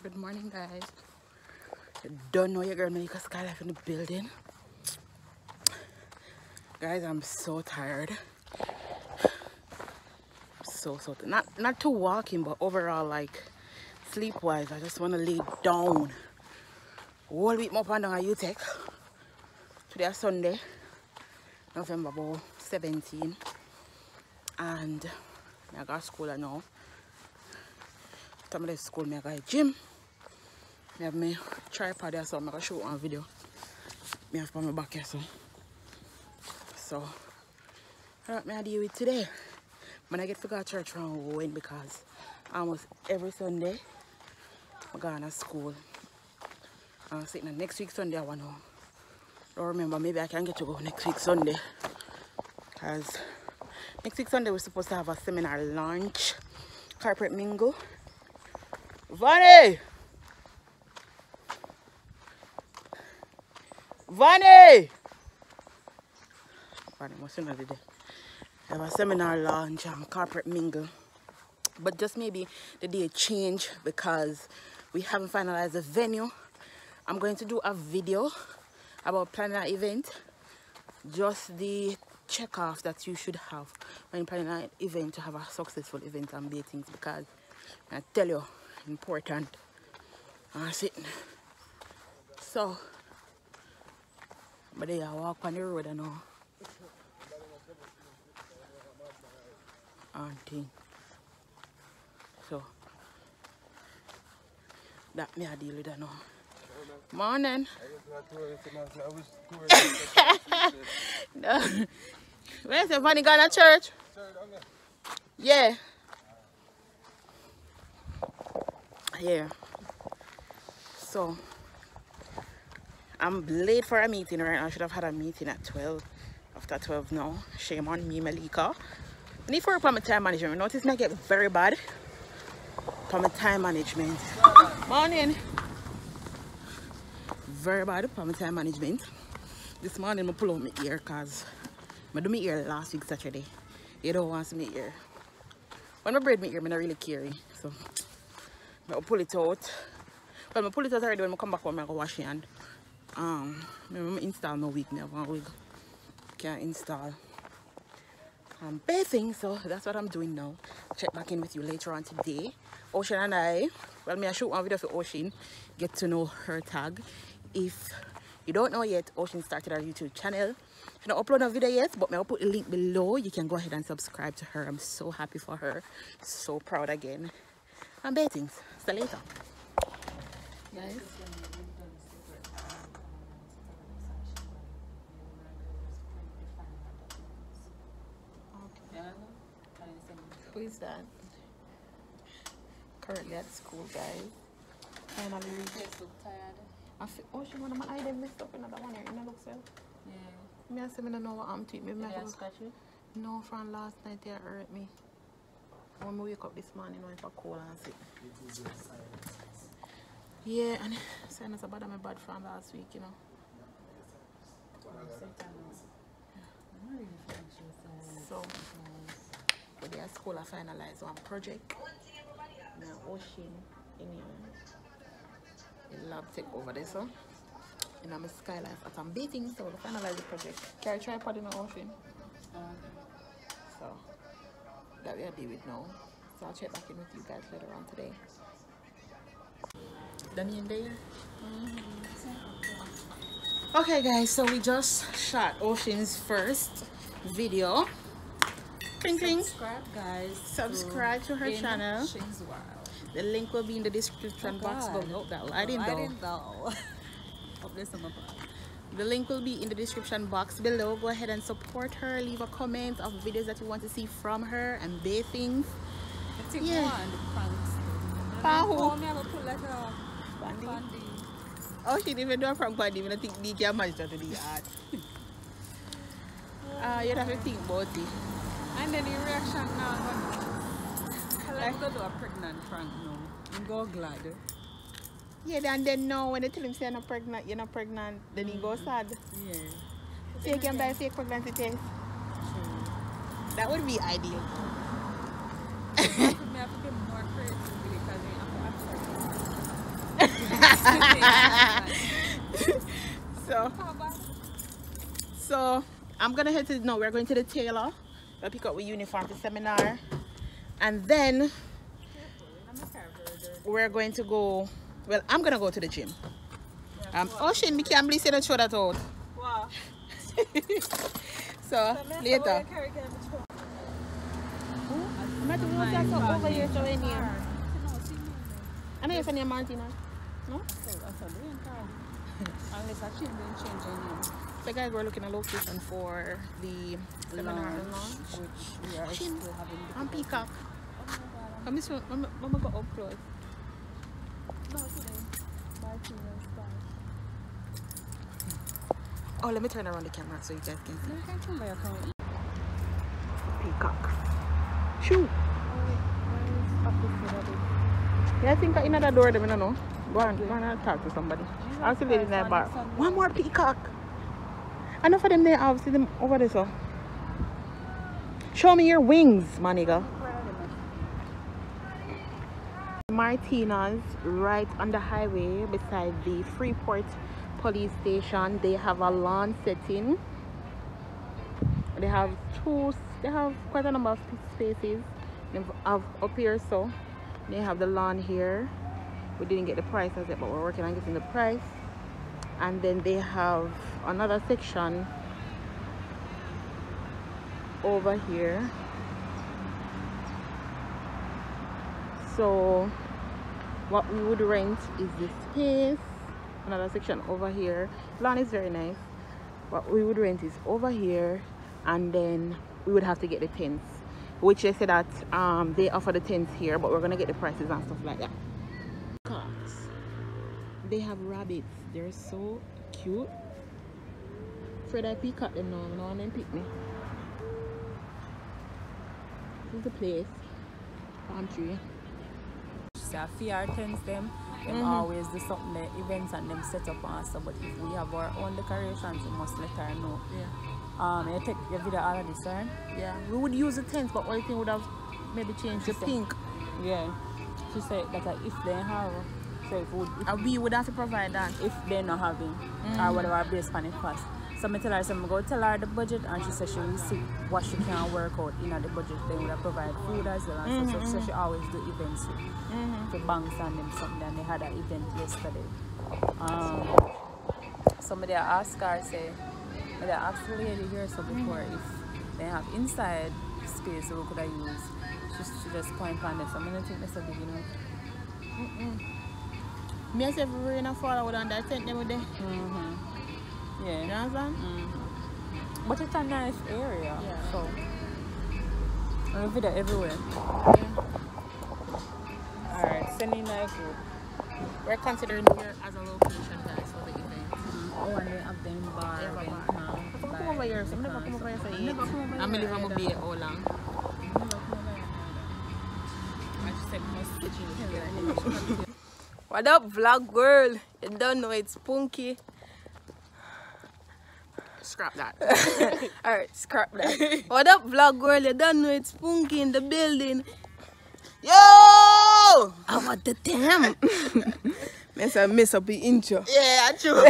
Good morning, guys. Don't know your girl Melica Skylife in the building. Guys, I'm so tired. So not to walking, but overall, like sleep wise, I just want to lay down. Whole week more down at UTech. Today is Sunday, November 17, and I got school now. After I left school, I got gym. I have my tripod here, so I'm going to shoot one video. I have my back here, so what I deal with today. When I get to go to church from when, because almost every Sunday I go to school. I'm sitting next week Sunday I want to. Don't remember, maybe I can get to go next week Sunday. Because next week Sunday we're supposed to have a seminar launch. Corporate mingle. Vanny! Vanny! Vanny must not be there. I have a seminar launch and corporate mingle. But just maybe the day change because we haven't finalized the venue. I'm going to do a video about planning an event. Just the check off that you should have when planning an event to have a successful event and be things, because I tell you, important. Sitting. So, but I walk on the road and all. And thing. So that me I deal with that now. Morning. No. Where's the Vanny gone to church? Yeah. Yeah. So I'm late for a meeting right now. I should have had a meeting at 12. After 12 now. Shame on me, Melica. I need to work on my time management. Notice me get very bad for my time management. Morning. Very bad for my time management. This morning I pull out my ear because I do my ear last week Saturday. You don't want to see my ear. When I braid my ear, I don't really care. So I pull it out. Well, I pull it out already when I come back home, I go wash it, and I install my wig. I have one wig. Can't install. I'm bathing, so that's what I'm doing now. Check back in with you later on today. Ocean and I shoot one video for Ocean, get to know her tag. If you don't know yet, Ocean started our YouTube channel. She don't upload a video yet, but I'll put the link below. You can go ahead and subscribe to her. I'm so happy for her, so proud again. I'm bathing. See you later, guys. Who is that? Currently at school, guys. Finally, I look tired. I feel, oh, she one of my eye messed up another one here. You know, look so. Yeah. Me I say me don't know what I'm doing. Maybe I scratch you. No, from last night they hurt me. When I wake up this morning, I went for cold and sick. Yeah, and sinus about my bad from last week, you know. So. But their school I finalized one project. Now Ocean in here. The lab take over this one. And I'm a Skylife at I'm beating, so we finalize the project. Carry tripod in the Ocean. So that we are dealing with now. So I'll check back in with you guys later on today. Danny and Dale. Okay guys, so we just shot Ocean's first video. Cling, cling. Subscribe, guys. Subscribe to her channel. Shin's World. The link will be in the description box below. I didn't know. The link will be in the description box below. Go ahead and support her. Leave a comment of videos that you want to see from her and bathing. Yeah. Oh, she didn't even do a prank party. I think they can manage that to the art. You have to think about it. And then the reaction now, I like to do a pregnant prank now. You go glad. Yeah, and then now when they tell him say you're not pregnant, then he goes sad. Yeah. So you can buy fake pregnancy test. True. That would be ideal. I have to be more creative because So I'm gonna head to we're going to the tailor. We'll pick up with uniform for seminar. And then we're going to go, well, I'm gonna go to the gym. Oh Shin, me can't believe you throw that out. Wow. So later. I'm over here so in here. I know you're from Martina. No? Unless I change your name. So guys, we're looking at location for the seminar launch, which we are still having. I'm Peacock. I'm gonna go up close. No, today. Oh, let me turn around the camera so you guys can see. Peacock. Shoo. Yeah, I think in another door, I don't know. Go on and talk to somebody. I'll see ladies in that bar. One more peacock. Enough of them there, I'll see them over there. So. Show me your wings, my nigga. Martina's right on the highway beside the Freeport police station. They have a lawn setting. They have quite a number of spaces. They have up here, so they have the lawn here. We didn't get the prices yet, but we're working on getting the price. And then they have another section over here. So what we would rent is this space. Another section over here. Lawn is very nice. What we would rent is over here, and then we would have to get the tents, which they said that they offer the tents here, but we're gonna get the prices and stuff like that. Cocks. They have rabbits. They're so cute. Afraid I peacock them now. No one them pick me. This is the place. Palm tree. So fear tents them always do something, the events and them set up and stuff, but if we have our own decorations we must let her know. Yeah. You take your video all of this, right? Yeah. We would use the tents, but only thing would have maybe changed to pink. Yeah. She said that if they have, so if we would have to provide that. If they're not having or whatever based on it cost. So I tell her, so I'm going to tell her the budget, and she said she will see what she can work out in the budget. They would have provide food as well and stuff. So she always do events to banks and them something, and they had an event yesterday. Somebody asked her, say, I asked the lady here so before if they have inside space we could I use. She just point on this. I don't think that's a big enough. Me as if rain and fall, I would understand them with them. Yeah. You understand? But it's a nice area. Yeah. So I love it everywhere. Yeah. Alright, sending nice food. We're considering here as a location, guys, for the event. Oh, and they have them bar. They have a bar. Come over here. Some never come over here for eat. I'm going to be here all long. I just said must sit you. What up, vlog world? You don't know it's Punki. Scrap that. Alright, scrap that. What up, vlog world? You don't know it's Punki in the building. Yo! Oh, what the damn? Mess up the intro. Yeah, true.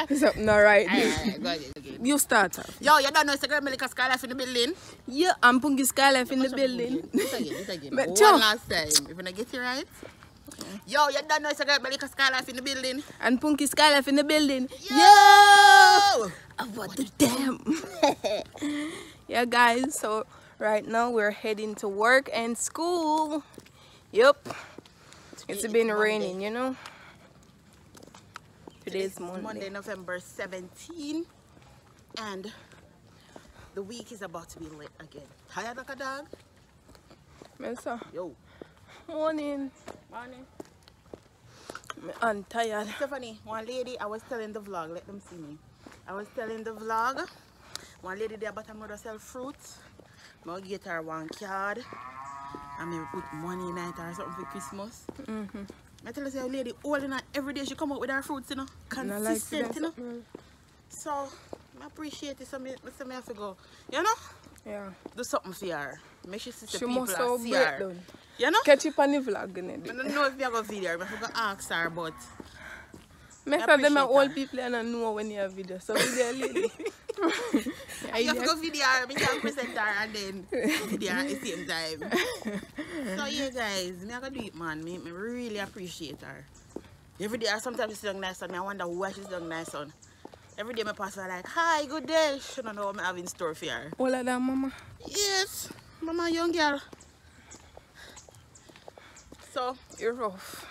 It's up now, right? Alright, You start off. Yo, you don't know it's the girl MELICASKYLIFE in the building? Yeah, I'm Punki Skylife in the building. This again. But one last time. If I get it right. Yo, you don't know it's the girl MELICASKYLIFE in the building? And Punki Skylife in the building. Yo! Oh, what the damn? Yeah, guys, so right now we're heading to work and school. Yup. It's been raining, you know. Today's Monday, November 17th, and the week is about to be lit again. Tired like a dog? Melissa. Yo. Morning. I'm tired. Stephanie, one lady, I was telling the vlog, let them see me. I was telling the vlog, one lady there about to sell fruits. I'll get her one card. I may put money in it or something for Christmas. I tell her, lady, all in her, every day she come out with her fruits, you know, consistent, you know. So, I appreciate it, so I have to go, you know? Yeah. Do something for her. Make sure she must have breakdown. You know? Catch it on the vlog. I don't know if you have a video. I forgot to ask her, but... Make sure them are old people and I know when you have video. So video lady. You have to go video her, we can present her and then video her at the same time. So yeah guys, me I gotta do it man. Me really appreciate her. Every day sometimes she's doing nice on me. I wonder why she's doing nice on. Every day my pass her like, hi, good day. She don't know what I have in store for her. All of that mama? Yes, mama young girl. So You're rough.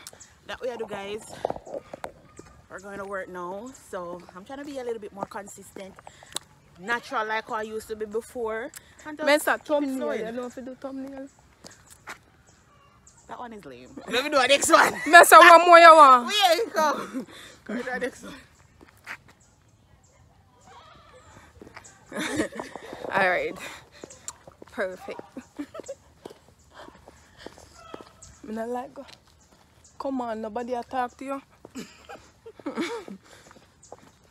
that way I do guys. We're going to work now, so I'm trying to be a little bit more consistent, natural like how I used to be before. Men's a thumbnail. You know if you do thumbnail? That one is lame. Let me do the next one. Men's a one more you want? Where you go? Go to the next one. Alright. Perfect. I don't like go. Come on, nobody will talk to you.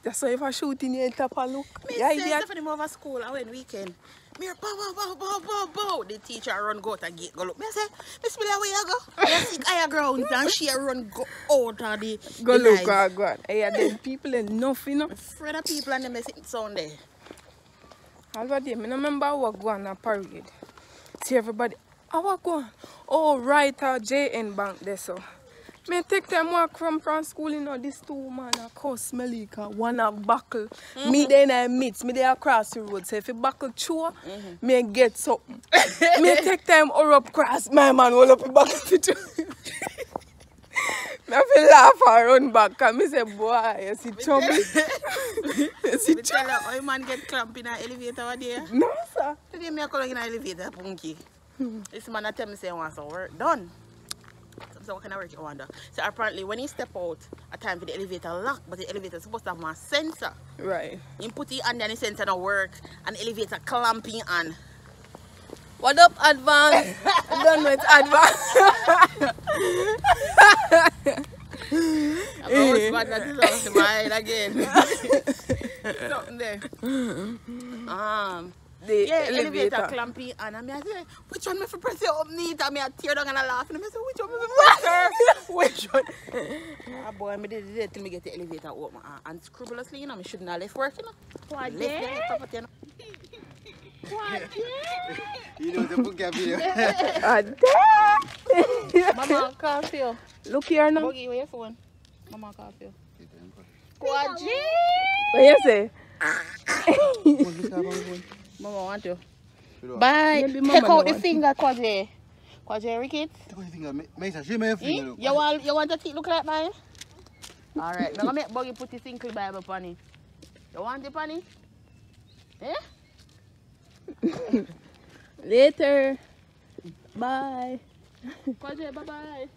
That's why if I shoot in your top and look. Yeah, I for them over school. I went weekend. Me bow, bow, bow, bow, bow, bow. The teacher run go out and gate go look. Me say, Miss Miller, where you go? I seek higher ground and she run go out of the go look, go on. Hey, then people enough, you know. Afraid of people and them sitting sound there. All about them. I remember I was going on a parade. See everybody. I was going. Oh, right, JN Bank there so. Me take them walk from school, you know, this two man a cuss Melica, one a buckle. Me then I meet, me there across the road. So if you buckle chore, me get something. Me take time or up cross, my man will up the buckle to chore. Me feel laugh and run back and me say, boy, you see trouble. You see trouble. Tell her, man get cramp in an elevator one day. No, sir. Today me a come in an elevator, Punki. This man a tell me say he wants some work done. So what kind of work you want to do? So apparently when he step out, a time for the elevator lock, but the elevator is supposed to have one sensor. Right. You put it on and the sensor don't work, and the elevator clamping on. What up, advance? I don't know it's advance. I'm always bad that is on my head again. Something there. The elevator clamping on, and I say, which one me for press it up neat? And I tear down and I laugh, and I say, which one me for press her? Which one? Ah boy, I did it till me get the elevator open, and scrupulously, you know, I shouldn't have left work, you know. What left what? You know the book have you. Mama, coffee. Look here now. Buggy, where your phone? Mama, coffee. What you say? Mama want to. Bye. Take out the finger, Kwaje. Kwaje, Rickett. Take out the finger. Make sure she may finger. You want the teeth look like mine? Alright, now make Buggy put his Inkle Bible on it. You want it on it? Eh? Later. Bye. Kwaje, bye-bye.